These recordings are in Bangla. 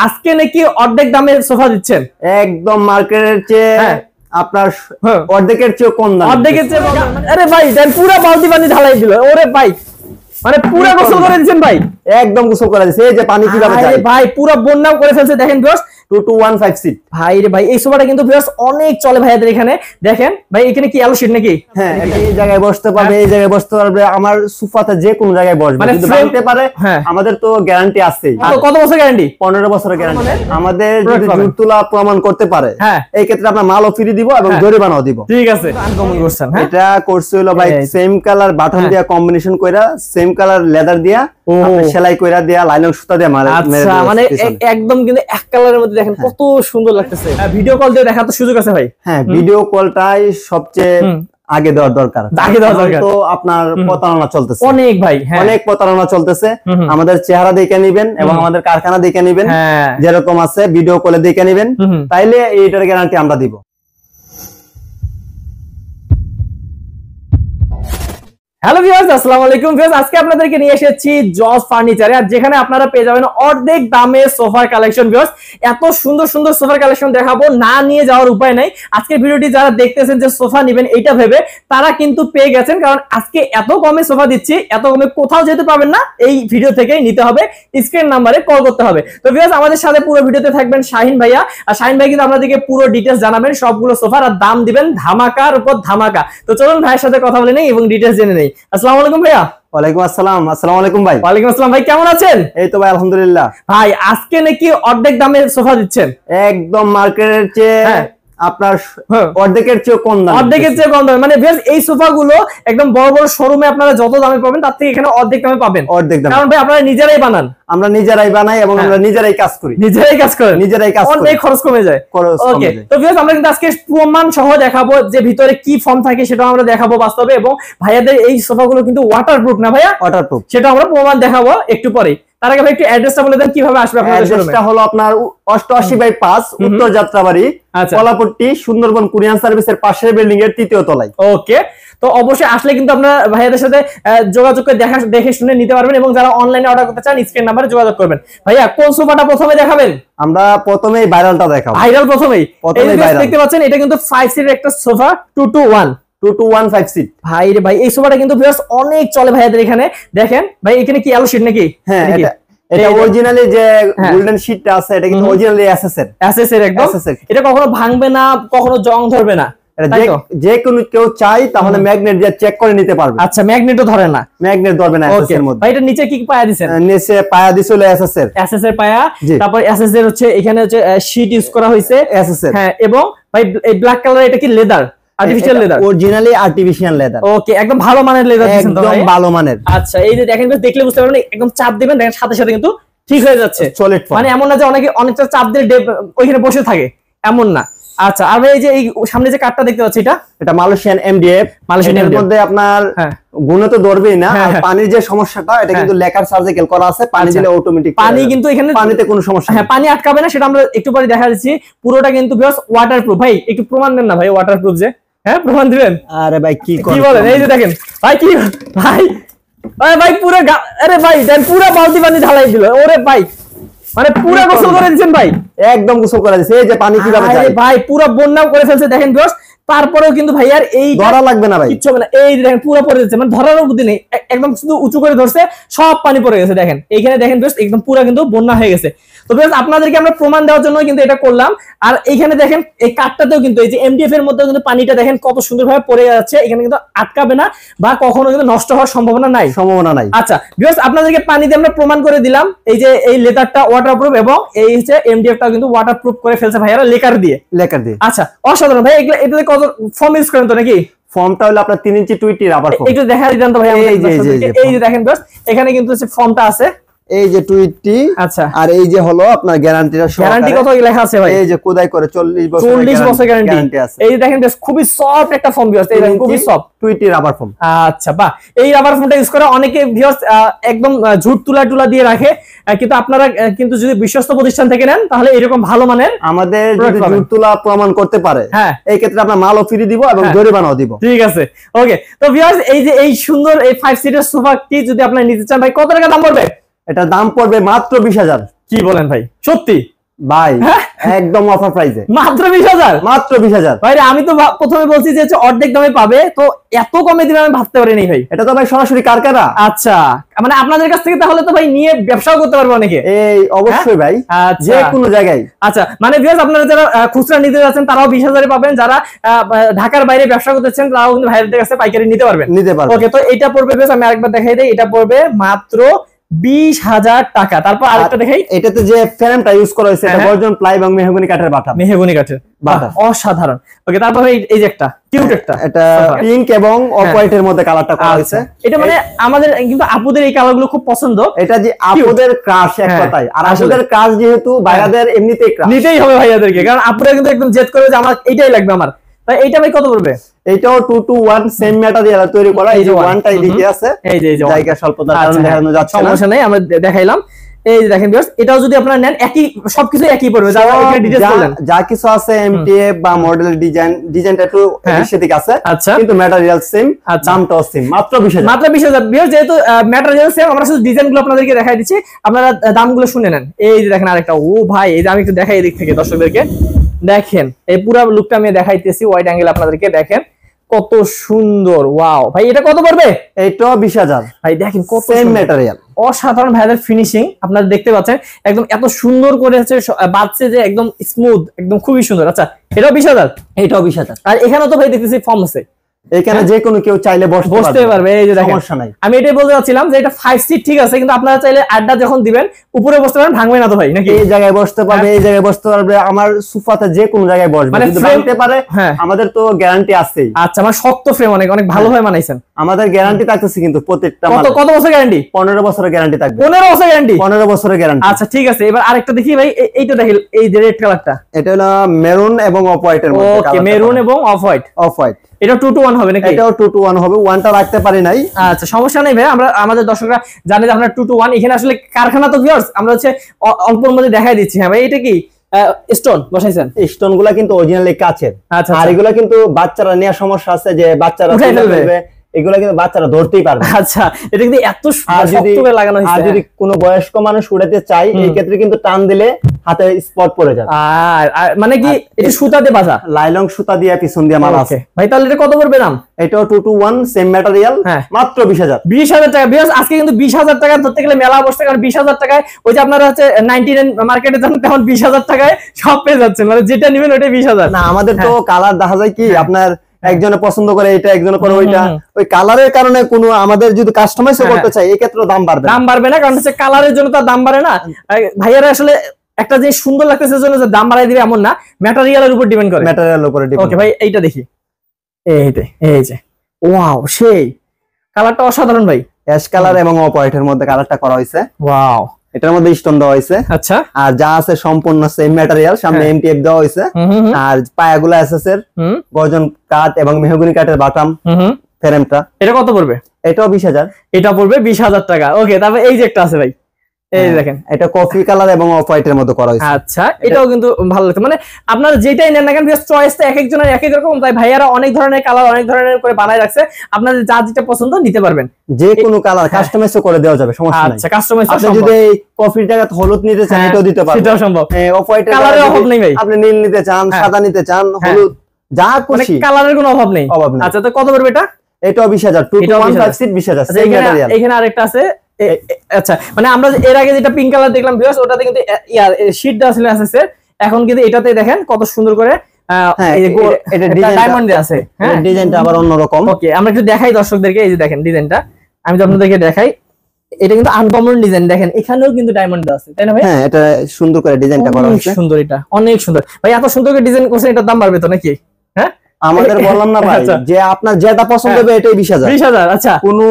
আজকে নাকি অর্ধেক দামে সোফা দিচ্ছেন, একদম মার্কেটের চেয়ে আপনার অর্ধেকের চেয়ে কম দাম। অর্ধেকের চেয়ে কম। আরে ভাই দেন পুরো বালতি পানি ঢালাই দিল। ওরে ভাই মানে পুরো গোসল করে দিয়েছেন ভাই, একদম গোসল করে দিয়েছে। এই যে পানি কিভাবে যায় ভাই, পুরো বন্যাও করে ফেলছে। দেখেন ভিউয়ার্স 2215 সিট ভাই রে ভাই, এই সোফাটা কিন্তু ভিউয়ার্স অনেক চলে ভাইয়াদের এখানে। দেখেন ভাই এখানে কি আলো শীট নাকি? হ্যাঁ, এই জায়গায় বসতে পারবে, এই জায়গায় বসতে পারবে। আমার সোফাতে যে কোন জায়গায় বসবে, যদি ভাঙতে পারে আমাদের তো গ্যারান্টি আছেই। কত বছর গ্যারান্টি? 15 বছরের গ্যারান্টি। আমাদের যদি জুট তোলা প্রমাণ করতে পারে এই ক্ষেত্রে আমরা মালও ফ্রি দিব এবং জরিমানাও দিব। ঠিক আছে, আনকমন করছেন। এটা করছে হলো ভাই সেম কালার বাটন দিয়া কম্বিনেশন কইরা, সেম কালার লেদার দিয়া আপনি সেলাই কইরা দিয়া, লাইলন সুতা দিয়া মারে। আচ্ছা, মানে একদম কিন্তু এক কালারের মধ্যে দেখেন কত সুন্দর লাগতেছে। ভিডিও কল দিয়ে দেখার তো সুযোগ আছে ভাই? হ্যাঁ, ভিডিও কলটাই সবচেয়ে আগে দেওয়ার দরকার। তো আপনার প্রতারণা চলতেছে অনেক ভাই, অনেক প্রতারণা চলতেছে। আমাদের চেহারা দেখে নিবেন এবং আমাদের কারখানা দেখে নিবেন, যেরকম আছে ভিডিও কলে দেখে নিবেন, তাইলে এইটার গ্যারান্টি আমরা দিব। হ্যালো ভিউয়ার্স, আসসালামু আলাইকুম ভিউয়ার্স। আজকে আপনাদেরকে নিয়ে এসেছি জজ ফার্নিচারে, আর যেখানে আপনারা পেয়ে যাবেন অর্ধেক দামে সোফার কালেকশন। ভিউয়ার্স এত সুন্দর সুন্দর সোফার কালেকশন দেখাবো, না নিয়ে যাওয়ার উপায় নাই। আজকের ভিডিওটি যারা দেখতেছেন যে সোফা নেবেন এইটা ভেবে, তারা কিন্তু পেয়ে গেছেন, কারণ আজকে এত কমে সোফা দিচ্ছি, এত কমে কোথাও যেতে পাবেন না। এই ভিডিও থেকেই নিতে হবে, স্ক্রিন নাম্বারে কল করতে হবে। তো ভিউয়ার্স আমাদের সাথে পুরো ভিডিওতে থাকবেন শাহিন ভাইয়া, আর শাহিন ভাই কিন্তু আপনাদেরকে পুরো ডিটেইলস জানাবেন সবগুলো সোফার, আর দাম দিবেন ধামাকার উপর ধামাকা। তো চলুন ভাইয়ের সাথে কথা বলে নেই এবং ডিটেইলস জেনে নেই। আসসালামু আলাইকুম ভাইয়া। ওয়ালাইকুম আসসালাম। আসসালামু আলাইকুম ভাই। ওয়ালাইকুম আসসালাম ভাই, কেমন আছেন? এই তো ভাই আলহামদুলিল্লাহ। ভাই আজকে নাকি অর্ধেক দামে সোফা দিচ্ছেন, একদম মার্কেটের চেয়ে আপনার অর্ধেকের চেয়ে কম দাম। অর্ধেকের চেয়ে কম দামে, মানে ভিউয়ার্স এই সোফাগুলো একদম বড় বড় শোরুমে আপনারা যত দামে পাবেন তার থেকে এখানে অর্ধেক দামে পাবেন। অর্ধেক দামে, কারণ ভাই আপনারা নিজেরাই বানান। আমরা নিজেরাই বানাই এবং আমরা নিজেরাই কাজ করি। নিজেরাই কাজ করেন, নিজেরাই কাজ করি, অনেক খরচ কমে যায়। ওকে, তো ভিউয়ার্স আমরা কিন্তু আজকে প্রমাণ সহ দেখাবো যে ভিতরে কি ফর্ম থাকে, সেটা আমরা দেখাবো বাস্তবে। এবং ভাইয়াদের এই সোফাগুলো কিন্তু ওয়াটারপ্রুফ না ভাইয়া? ওয়াটারপ্রুফ, সেটা আমরা প্রমাণ দেখাবো একটু পরে। তার আগে ভাই একটু অ্যাড্রেসটা বলে দেন কিভাবে আসবে আপনাদের শোরুমে। অ্যাড্রেসটা হলো আপনার 88/5 উত্তর যাত্রাবাড়ি, কলাপট্টি, সুন্দরবন কুরিয়ার সার্ভিসের পাশের বিল্ডিং এর 3য় তলায়। ওকে, তো অবশ্যই আসলে কিন্তু আপনারা ভাইয়াদের সাথে যোগাযোগ করে দেখে শুনে নিতে পারবেন, এবং যারা অনলাইনে অর্ডার করতে চান স্ক্রিন নাম্বারে যোগাযোগ করবেন। ভাইয়া কোন সোফাটা প্রথমে দেখাবেন? আমরা প্রথমেই ভাইরালটা দেখাবো। ভাইরাল প্রথমেই দেখতে পাচ্ছেন, এটা কিন্তু 5 সিটের একটা সোফা, 2215 সিট। ভাই রে ভাই, এই সোফাটা কিন্তু ভিউয়ার্স অনেক চলে ভাইয়াদের এখানে। দেখেন ভাই এখানে কি আলো শীট নাকি? হ্যাঁ, এটা অরিজিনালি যে গোল্ডেন শীটটা আছে এটা কিন্তু অরিজিনালি এসএস এর একদম। এটা কখনো ভাঙবে না, কখনো জং ধরবে না। যে কোনো কেউ চাই তাহলে ম্যাগনেট দিয়ে চেক করে নিতে পারবে। আচ্ছা, ম্যাগনেটও ধরে না? ম্যাগনেট ধরবে না এসএস এর মধ্যে। ভাই এটা নিচে কি পায়া দিবেন? নিচে পায়া দিছিল এসএস এর পায়া, তারপর এসএস এর হচ্ছে এখানে হচ্ছে শীট ইউজ করা হয়েছে এসএস এর। হ্যাঁ, এবং ভাই এই ব্ল্যাক কালার এটা কি leather? Artificial leather? Originally artificial leather. Okay, একদম ভালো মানের লেদার দিয়েছেন তো ভাই? একদম ভালো মানের। আচ্ছা, এই যে দেখেন দেখলে বুঝতে পারবেন, একদম চাপ দিবেন দেখেন সাথে সাথে কিন্তু ঠিক হয়ে যাচ্ছে। সলিড, মানে এমন না যে অনেকটা চাপ দিয়ে ওইখানে বসে থাকে, এমন না। আচ্ছা, আর এই যে এই সামনে যে কাঠটা দেখতে পাচ্ছি এটা মালয়েশিয়ান এমডিএফ। মালয়েশিয়ান এর মধ্যে আপনার গুণে তো ধরবেই না, আর পানির যে সমস্যাটা এটা কিন্তু লেকার সার্জিক্যাল করা আছে, পানি দিলে অটোমেটিক পানি কিন্তু এখানে পানিতে কোনো সমস্যা হ্যাঁ পানি আটকাবে না, সেটা আমরা একটু পরে দেখা যাচ্ছে। পুরোটা কিন্তু ভিউয়ার্স ওয়াটারপ্রুফ। ভাই একটু প্রমাণ দেন না ভাই ওয়াটারপ্রুফ যে? হ্যাঁ, প্রমাণ দিবেন? আরে ভাই কি বলেন, এই যে দেখেন ভাই কি ভাই, ভাই পুরো আরে ভাই দেন পুরো বালতি পানি ঢালাই দিল। ওরে ভাই মানে পুরো গোসল করে দিয়েছেন ভাই? একদম গোসল করে দিয়েছে। এই যে পানি কিভাবে যায় ভাই, পুরো বন্যাও করে ফেলছে। দেখেন ভিউয়ার্স তারপরেও কিন্তু ভাই আর এই ধরা লাগবে না ভাই, কিচ্ছু হবে না। এই দেখেন পুরো পড়ে যাচ্ছে, মানে ধরার বুদ্ধি নেই, একদম শুধু উঁচু করে ধরছে, সব পানি পড়ে গেছে। দেখেন এইখানে দেখেন ভিউয়ার্স একদম পুরো কিন্তু বন্যা হয়ে গেছে। তো ভিউয়ার্স আপনাদেরকে আমরা প্রমাণ দেওয়ার জন্য কিন্তু এটা করলাম। আর এইখানে দেখেন এই কাঠটাতেও কিন্তু এই যে এমডিএফ এর মধ্যে কিন্তু পানিটা দেখেন কত সুন্দরভাবে পড়ে যাচ্ছে, এখানে কিন্তু আটকাবে না বা কখনো কিন্তু নষ্ট হওয়ার সম্ভাবনা নাই। আচ্ছা ভিউয়ার্স আপনাদেরকে পানি দিয়ে আমরা প্রমাণ করে দিলাম এই যে এই লেদারটা ওয়াটারপ্রুফ, এবং এই হচ্ছে এমডিএফটা কিন্তু ওয়াটারপ্রুফ করে ফেলছে ভাইয়ারা লেকার দিয়ে। আচ্ছা, অসাধারণ ভাই। এটাতে কত ফর্ম ইউজ করেন তো নাকি? ফর্মটা হলো আপনার 3 ইঞ্চি টুইটি রাবার ফর্ম। একটু দেখা দিতেন তো ভাই? এই যে দেখেন ভিউয়ার্স এখানে কিন্তু হচ্ছে ফর্মটা আছে, এই যে টুইটি। আচ্ছা, আর এই যে হলো আপনার গ্যারান্টিটা সহ। গ্যারান্টি কত লেখা আছে ভাই? এই যে কোদাই করে 40 বছর গ্যারান্টি আছে। এই যে দেখেন বেশ খুবই সফট একটা ফর্ম ভিউয়ার্স, এই দেখেন খুবই সফট টুইটি রাবার ফর্ম। আচ্ছা বাহ, এই রাবার ফর্মটা ইউজ করে অনেকে ভিউয়ার্স একদম ঝুট তুলা দিয়ে রাখে, কিন্তু আপনারা কিন্তু যদি বিশ্বস্ত প্রতিষ্ঠান থেকে নেন তাহলে এরকম ভালো মানের আমাদের যদি ঝুট তুলা প্রমাণ করতে পারে, হ্যাঁ এই ক্ষেত্রে আমরা মালও ফ্রি দিব এবং জরিমানাও দিব। ঠিক আছে, ওকে। তো ভিউয়ার্স এই যে এই সুন্দর এই 5 সিটের সোফাটি যদি আপনারা নিতে চান ভাই কত টাকা দাম পড়বে? এটা দাম পড়বে মাত্র 20,000। কি বলেন ভাই, সত্যি ভাই একদম অফার প্রাইসে মাত্র 20,000, মাত্র 20,000 ভাই। আমি তো প্রথমে বলছি যে অর্ধেক দামে পাবে, তো এত কমে দিবে আমি ভাবতে পারিনি ভাই। এটা তো ভাই সরাসরি কারখানা। আচ্ছা, মানে আপনাদের কাছ থেকে তাহলে তো ভাই নিয়ে ব্যবসাও করতে পারবে অনেকে। এই অবশ্যই ভাই, যে কোনো জায়গায়। আচ্ছা, মানে ভিউয়ার্স আপনারা যারা খুচরা নিতে যাচ্ছেন তারাও 20,000 এ পাবেন, যারা ঢাকার বাইরে ব্যবসা করতেছেন তারাও কিন্তু ভাইদের কাছে পাইকারি নিতে পারবেন। ওকে, তো এটা পড়বে ভিউয়ার্স, আমি আরেকবার দেখাই দেই, এটা পড়বে মাত্র 20,000 টাকা। তারপর আরেকটা দেখাই, এটাতে যে ফ্রেমটা ইউজ করা হয়েছে এটা গর্জন প্লাই এবং মেহগনি কাঠের বাটা, মেহগনি কাঠের বাটা, অসাধারণ। ওকে, তারপর এই যে একটা কিউট একটা, এটা পিঙ্ক এবং অফ হোয়াইট এর মধ্যে কালারটা করা হয়েছে। এটা মানে আমাদের কিন্তু আপুদের এই কালারগুলো খুব পছন্দ। এটা যে আপুদের ক্রাশ এক কথায়, আর আপুদের ক্রাশ যেহেতু ভাইয়াদের এমনিতেই ক্রাশ, নিতেই হবে ভাইয়াদেরকে, কারণ আপুরা কিন্তু একদম জেদ করে যে আমার এইটাই লাগবে আমার। তাই এইটা ভাই কত পড়বে? এটাও 2-to-1 সেম ম্যাটেরিয়াল তৈরি করা, এই যে ওয়ানটাই দিকে আছে, এই যে জায়গা স্বল্পতার কারণে দেখানো যাচ্ছে না, সমস্যা নাই, আমরা দেখাইলাম। এই যে দেখেন ভিউয়ার্স, এটাও যদি আপনারা নেন একই সবকিছু একই পড়বে, যা কিছু আছে এমটিএফ বা মডেল ডিজাইনটা একটু বেশি আছে, কিন্তু ম্যাটেরিয়াল সেম, দামটাও সেম, মাত্র 20,000। মাত্র 20,000 ভিউয়ার্স, যেহেতু ম্যাটেরিয়াল সেম, আমরা শুধু ডিজাইনগুলো আপনাদেরকে দেখাই দিচ্ছি, আপনারা দামগুলো শুনে নেন। এই যে দেখেন আরেকটা, ও ভাই, এই যে আমি একটু দেখাই এদিক থেকে দর্শকদেরকে দেখেন, এই পুরো লুকটা আমি দেখাইতেছি ওয়াইড অ্যাঙ্গেল আপনাদেরকে, দেখেন কত সুন্দর। ওয়াও ভাই, এটা কত পড়বে? এইটাও 20,000 ভাই, দেখেন কত সেম ম্যাটেরিয়াল, অসাধারণ ভাইদের ফিনিশিং আপনারা দেখতে পাচ্ছেন, একদম এত সুন্দর করে হচ্ছে বাজছে যে একদম স্মুথ, একদম খুবই সুন্দর। আচ্ছা, এটাও 20,000? এটাও 20,000। আর এখানেও তো ভাই দেখতেছি ফর্ম আছে, এখানে যে কোনো কেউ চাইলে বসতে পারবে, এই যে দেখেন, সমস্যা নাই। আমি এটাই বলতে চাচ্ছিলাম যে এটা 5 সিট ঠিক আছে, কিন্তু আপনারা চাইলে আড্ডা যখন দিবেন উপরে বসতে পারেন, ভাঙবে না তো ভাই নাকি? এই জায়গায় বসতে পারবে, এই জায়গায় বসতে পারবে, আমার সোফাতে যে কোনো জায়গায় বসবে, কিন্তু ভাঙতে পারে, আমাদের তো গ্যারান্টি আছেই। আচ্ছা, আমার শক্ত ফ্রেম অনেক অনেক ভালোভাবে বানাইছেন, আমাদের গ্যারান্টি থাকতেছে কিন্তু প্রত্যেকটা। কত বছর গ্যারান্টি? 15 বছরের গ্যারান্টি থাকবে। 15 বছর গ্যারান্টি? 15 বছরের গ্যারান্টি। আচ্ছা ঠিক আছে, এবার আরেকটা দেখি ভাই, এইটা দেখি, এই যে রেড কালারটা, এটা হলো মেরুন এবং অফ হোয়াইট এর মধ্যে। ওকে, মেরুন এবং অফ হোয়াইট। এটা 2-to-1 হবে নাকি? এটাও 2-to-1 হবে, ওয়ানটা রাখতে পারি নাই। আচ্ছা, সমস্যা নেই ভাই, আমরা আমাদের দর্শকরা জানে যে আপনারা 2-to-1, এখানে আসলে কারখানা তো ভিউয়ার্স, আমরা হচ্ছে অল্পের মধ্যে দেখাই দিচ্ছি। হ্যাঁ ভাই, এটা কি স্টোন বসাইছেন? স্টোন গুলা কিন্তু অরিজিনালি কাচের, আর এগুলা কিন্তু বাচ্চারা নেওয়ার সমস্যা আছে, যে বাচ্চারা ফেলবে, এগুলা কিন্তু বাচ্চারা ধরতেই পারবে। আচ্ছা, এটা কিন্তু এত শক্ত করে লাগানো হয়েছে। আর যদি কোনো বয়স্ক মানুষ উড়াতে চায়, এই ক্ষেত্রে কিন্তু টান দিলে হাতে স্পট পড়ে যায়। আর মানে কি, এটা সুতা দিয়ে বাঁধা, লাইলং সুতা দিয়ে পিছন দিয়ে মারা আছে। ভাই তাহলে এটা কত পড়বে দাম? এটাও 2-to-1 সেম ম্যাটেরিয়াল, মাত্র 20,000। 20,000 টাকা ভিউয়ার্স, আজকে কিন্তু 20,000 টাকা ধরতে গেলে মেলা বসছে, কারণ 20,000 টাকায় ওই যে আপনারা হচ্ছে 99 মার্কেটে যান, তখন 20,000 টাকায় সব পেয়ে যাচ্ছেন, মানে যেটা নেবেন ওটাই 20,000। না, আমাদের তো কালার দেখা যায় কি, আপনার একজনে পছন্দ করে এটা, একজনে করে ওইটা, ওই কালারের কারণে কোনো আমাদের যদি কাস্টমাইজ করতে চাই, এই ক্ষেত্রে দাম বাড়বে না, কারণ হচ্ছে কালারের জন্য তো দাম বাড়ে না। ভাইয়ারা আসলে একটা যে সুন্দর লাগতেছে জন্য যে দাম বাড়াই দিবে এমন না, ম্যাটেরিয়ালের উপর ডিপেন্ড করে, ম্যাটেরিয়ালের উপর ডিপেন্ড। ওকে ভাই, এইটা দেখি, এই যে ওয়াও, সেই কালারটা অসাধারণ ভাই, অ্যাশ কালার এবং অফ হোয়াইট এর মধ্যে কালারটা করা হয়েছে। ওয়াও, এটার মধ্যে স্টোন দেওয়া হয়েছে। আচ্ছা, আর যা আছে সম্পূর্ণ সেম ম্যাটেরিয়াল, সামনে এমটিএফ দেওয়া হয়েছে, আর পায়াগুলো এসএস এর গর্জন কাঠ এবং মেহগনি কাঠের বাটাম ফ্রেমটা। এটা কত পড়বে? এটাও 20,000। এটা পড়বে 20,000 টাকা। ওকে, তারপর এই যে একটা আছে ভাই, এই দেখেন, এটা কফি কালার এবং অফ হোয়াইট এর মধ্যে করা হয়েছে। আচ্ছা, এটাও কিন্তু ভালো লাগছে, মানে আপনারা যেটাই নেন না কেন চয়েসটা এক একজনের এক এক রকম, তাই ভাইয়ারা অনেক ধরনের কালার অনেক ধরনের করে বানায় রাখছে, আপনাদের যা যেটা পছন্দ নিতে পারবেন, যে কোনো কালার কাস্টমাইজ করে দেওয়া যাবে, সমস্যা নাই। আচ্ছা, কাস্টমাইজ আপনি যদি কফির জায়গায় হলুদ নিতে চান, এটাও দিতে পারবেন, সেটাও সম্ভব। অফ হোয়াইট এর কালারের অভাব নেই ভাই, আপনি নীল নিতে চান, সাদা নিতে চান, হলুদ, যা খুশি, কালারের কোনো অভাব নেই। আচ্ছা, তো কত পড়বে এটা? এটাও 20,000, 2-to-1 5 সিট 20,000। এখানে আরেকটা আছে। আচ্ছা, মানে আমরা এর আগে যেটা পিঙ্ক কালার দেখলাম ভিউয়ার্স, ওটাতে কিন্তু শীট দেওয়া ছিল এসএস, এখন কিন্তু এটাতে দেখেন কত সুন্দর করে ডায়মন্ড আছে। হ্যাঁ, ডিজাইনটা আবার অন্যরকম। ওকে, আমরা একটু দেখাই দর্শকদেরকে, এই যে দেখেন ডিজাইনটা, আমি তো আপনাদেরকে দেখাই, এটা কিন্তু আনকমন ডিজাইন, দেখেন এখানেও কিন্তু ডায়মন্ড আছে, তাই না ভাই? হ্যাঁ, এটা সুন্দর করে ডিজাইনটা করা হয়েছে, সুন্দর, এটা অনেক সুন্দর ভাই, এত সুন্দর করে ডিজাইন করছেন, এটার দাম বাড়বে তো নাকি? হ্যাঁ, আমাদের বললাম না ভাই, যে আপনার যেটা পছন্দ হবে এটাই 20,000। 20,000। আচ্ছা, কোনো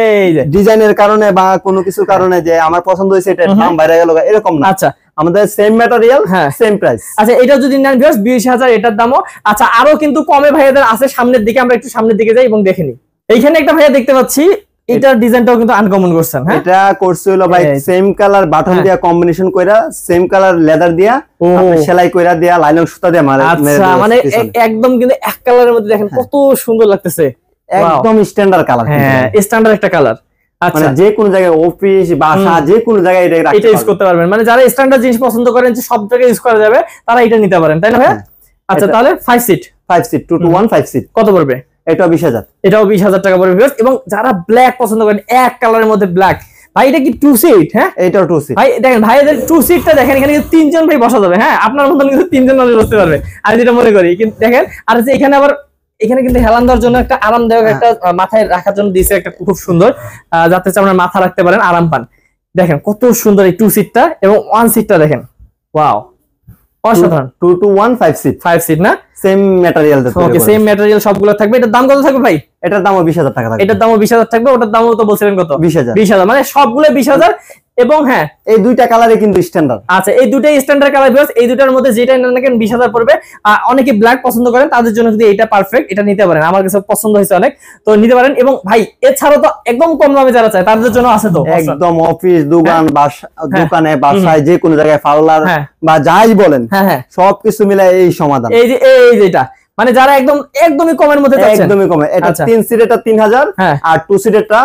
এই যে ডিজাইনের কারণে বা কোনো কিছুর কারণে যে আমার পছন্দ হয়েছে এটার দাম বাইরে গেল, এরকম না। আচ্ছা, আমাদের সেম ম্যাটেরিয়াল, সেম প্রাইস। আচ্ছা, এটা যদি নেন ভিউয়ার্স 20,000 এটার দামও। আচ্ছা, আরো কিন্তু কমে ভাইয়াদের আছে সামনের দিকে, আমরা একটু সামনের দিকে যাই এবং দেখে নিই। এইখানে একটা ভাইয়া দেখতে পাচ্ছি, এটার ডিজাইনটাও কিন্তু আনকমন করছেন। হ্যাঁ, এটা করছে হলো ভাই সেম কালার বাটন দিয়া কম্বিনেশন কইরা, সেম কালার লেদার দিয়া আপনি সেলাই কইরা দিয়া, লাইলং সুতা দিয়া মারে। আচ্ছা, মানে একদম কিন্তু এক কালারের মধ্যে দেখেন কত সুন্দর লাগতেছে, একদম স্ট্যান্ডার্ড কালার। হ্যাঁ, স্ট্যান্ডার্ড একটা কালার। মানে যে কোনো জায়গায় অফিস বাসা যে কোনো জায়গায় এটা ইউজ করতে পারবেন। মানে যারা স্ট্যান্ডার্ড জিনিস পছন্দ করেন যে সব জায়গায় ইউজ করা যাবে তারা এটা নিতে পারেন, তাই না ভাই? আচ্ছা তাহলে 5 সিট 2 to 1 5 সিট কত পড়বে? এটাও 20,000, এটাও 20,000 টাকা পড়বে ভিউয়ার্স। এবং যারা ব্ল্যাক পছন্দ করেন এক কালারের মধ্যে ব্ল্যাক, ভাই এটা কি 2 সিট? হ্যাঁ এটাও 2 সিট। ভাই দেখেন ভাই এদের 2 সিটটা দেখেন, এখানে কিন্তু 3 জন ভাই বসা যাবে। হ্যাঁ আপনার মতন কিন্তু 3 জন মানুষ বসতে পারবে আমি যেটা মনে করি। কিন্তু দেখেন আর যে এখানে আবার এখানে কিন্তু হেলান দেওয়ার জন্য একটা আরামদায়ক একটা মাথায় রাখার জন্য দিয়েছে একটা খুব সুন্দর, যাতে আপনারা মাথা রাখতে পারেন আরাম পান। দেখেন কত সুন্দর এই 2 সিটটা এবং 1 সিটটা দেখেন, ওয়াও অসাধারণ। 2 to 1 5 সিট, 5 সিট না, সেম ম্যাটেরিয়াল থাকবে। ওকে সেম ম্যাটেরিয়াল সবগুলো থাকবে। এটার দাম কত থাকবে ভাই? এটার দামও 20,000 টাকা থাকবে। এটার দামও 20,000 থাকবে, ওটার দামও তো বলছিলেন কত? 20,000। 20,000 মানে সবগুলো 20,000। এবং হ্যাঁ এই দুইটা কালারে কিন্তু স্ট্যান্ডার্ড। আচ্ছা এই দুটাই স্ট্যান্ডার্ড কালার ভিউয়ার্স, এই দুটার মধ্যে যেটা নেন 20,000 পড়বে। অনেকে ব্ল্যাক পছন্দ করেন তাদের জন্য কিন্তু এটা পারফেক্ট, এটা নিতে পারেন। আমার কাছে পছন্দ হয়েছে অনেক, তো নিতে পারেন। এবং ভাই এছাড়াও তো একদম কম দামে যারা চায় তাদের জন্য আছে তো একদম অফিস দোকান দোকানে বাসায় যে কোনো জায়গায় পার্লার বা যাই বলেন সবকিছু মিলে এই সমাধান। এই যে যেটা মানে যারা একদমই কমের মধ্যে চাচ্ছেন, একদমই কমে। এটা 3 সিটেরটা 3,000 আর 2 সিটেরটা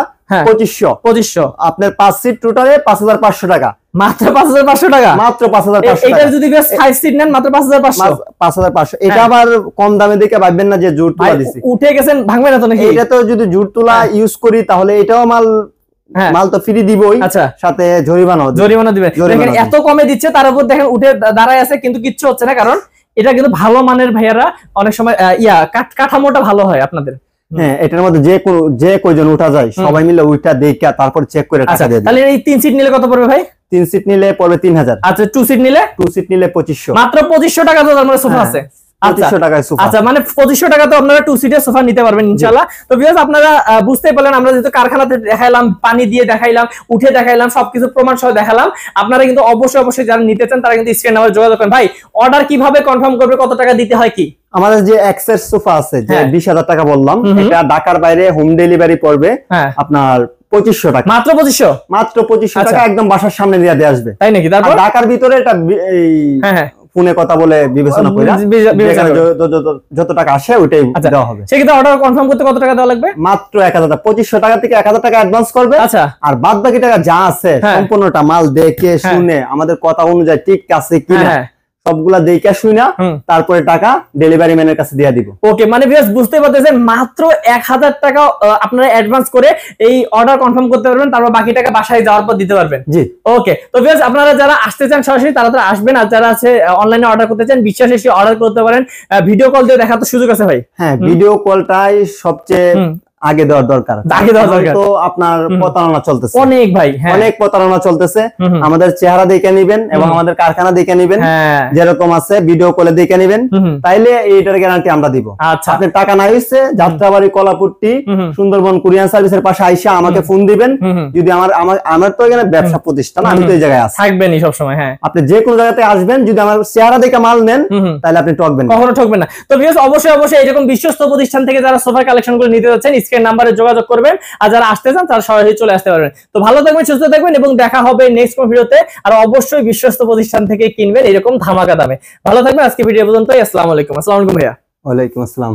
2500। আপনার 5 সিট টোটালে 5,500 টাকা, মাত্র 5,500 টাকা, মাত্র 5,500 টাকা। এটা যদি 5 সিট নেন মাত্র 5,500। 5,500 এটা আবার কম দামে দেখে ভাববেন না যে জুট তুলা দিছি, উঠে গেছেন ভাঙবে না তো নাকি? এটা তো যদি জুট তুলা ইউজ করি তাহলে এটাও মাল তো ফ্রি দিবই, সাথে জরিমানা দিবে। দেখেন এত কমে দিচ্ছে, তার উপর দেখেন উঠে দাঁড়ায় আছে কিন্তু কিচ্ছু হচ্ছে না, কারণ এটা কিন্তু ভালো মানের ভাইয়ারা অনেক সময় কাঠামোটা ভালো হয় আপনাদের। হ্যাঁ এটার মধ্যে যে কয়জন উঠা যায় সবাই মিলে উঠা দেখে তারপর চেক করে টাকা দিয়ে দিই। তাহলে এই 3 সিট নিলে কত পড়বে ভাই? 3 সিট নিলে পড়বে 3,000। আচ্ছা 2 সিট নিলে? 2 সিট নিলে 2500, মাত্র 2500 টাকা তো আপনার সোফা আছে। 2500 টাকায় সোফা। আচ্ছা মানে 2500 টাকা তো আপনারা 2 সিটের সোফা নিতে পারবেন ইনশাআল্লাহ। তো ভিউয়ার্স আপনারা বুঝতেই পারলেন, আমরা যেহেতু কারখানাতে দেখাইলাম, পানি দিয়ে দেখাইলাম, উঠে দেখাইলাম, সবকিছু প্রমাণ সহ দেখালাম। আপনারা কিন্তু অবশ্যই যারা নিতে চান তারা কিন্তু স্ক্রিন নাম্বারে যোগাযোগ করেন। ভাই অর্ডার কিভাবে কনফার্ম করবে, কত টাকা দিতে হয় কি? আমাদের যে এক্সেস সোফা আছে যে 20,000 টাকা বললাম, এটা ঢাকার বাইরে হোম ডেলিভারি পড়বে আপনার 2500 টাকা। মাত্র 2500? মাত্র 2500 টাকা, একদম বাসার সামনে দিয়ে আসবে। তাই নাকি? তারপর ঢাকার ভিতরে এটা এই ফোনে কথা বলে বিবেচনা করে যত টাকা আসে ওইটাই দেওয়া হবে। সেক্ষেত্রে অর্ডার কনফার্ম করতে কত টাকা দেওয়া লাগবে? মাত্র 1000 টাকা। 2500 টাকা থেকে 1000 টাকা অ্যাডভান্স করবে। আচ্ছা আর বাদ বাকি টাকা যা আছে সম্পূর্ণটা মাল দেখে শুনে আমাদের কথা অনুযায়ী ঠিক আছে কিনা সবগুলা দেখে শুনা তারপরে টাকা ডেলিভারি ম্যানের কাছে দিয়ে দিব। ওকে মানে ভিউয়ার্স বুঝতে পারতেছেন, মাত্র 1000 টাকা আপনারা অ্যাডভান্স করে এই অর্ডার কনফার্ম করতে পারবেন, তারপর বাকি টাকা বাসায় যাওয়ার পর দিতে পারবেন। জি ওকে। তো ভিউয়ার্স আপনারা যারা আসতে চান সরাসরি তারা আসবেন, আর যারা আছে অনলাইনে অর্ডার করতে চান বিশ্বাস এসে অর্ডার করতে পারেন। ভিডিও কল দিয়ে দেখার তো সুযোগ আছে ভাই? হ্যাঁ ভিডিও কলটাই সবচেয়ে আগে দেওয়ার দরকার। তো আপনার প্রতারণা চলতেছে অনেক ভাই, অনেক প্রতারণা চলতেছে। আমাদের চেহারা দেখে নিবেন এবং আমাদের কারখানা দেখে নিবেন, যেরকম আছে ভিডিও কলে দেখে নিবেন, তাইলে এইটার গ্যারান্টি আমরা দিব। আচ্ছা আপনার টাকা না হইছে যাত্রাবাড়ি কলাপুট্টি সুন্দরবন কুরিয়ার সার্ভিসের পাশে আইসা আমাকে ফোন দিবেন। যদি আমার তো এখানে ব্যবসা প্রতিষ্ঠান, আমি তো এই জায়গায় আছি, থাকবেনই সবসময়। হ্যাঁ আপনি যে কোনো জায়গাতে আসবেন, যদি আমার চেহারা দেখে মাল নেন তাহলে আপনি ঠকবেন না, কখনো ঠকবেন না। তো ভিউয়ার্স অবশ্যই এরকম বিশ্বস্ত প্রতিষ্ঠান থেকে যারা সোফার কালেকশন গুলো নিতে যাচ্ছেন স্ক্রিন নাম্বারে যোগাযোগ করবেন, আর যারা আসতে চান তারা সরাসরি চলে আসতে পারবেন। তো ভালো থাকবেন, সুস্থ থাকবেন এবং দেখা হবে নেক্সট কোন ভিডিওতে। আর অবশ্যই বিশ্বস্ত প্রতিষ্ঠান থেকে কিনবেন এরকম ধামাকা দামে। ভালো থাকবেন, আজকে ভিডিও পর্যন্তই। আসসালামু আলাইকুম। আসসালামু আলাইকুম ভাইয়া। ওয়ালাইকুম আসসালাম।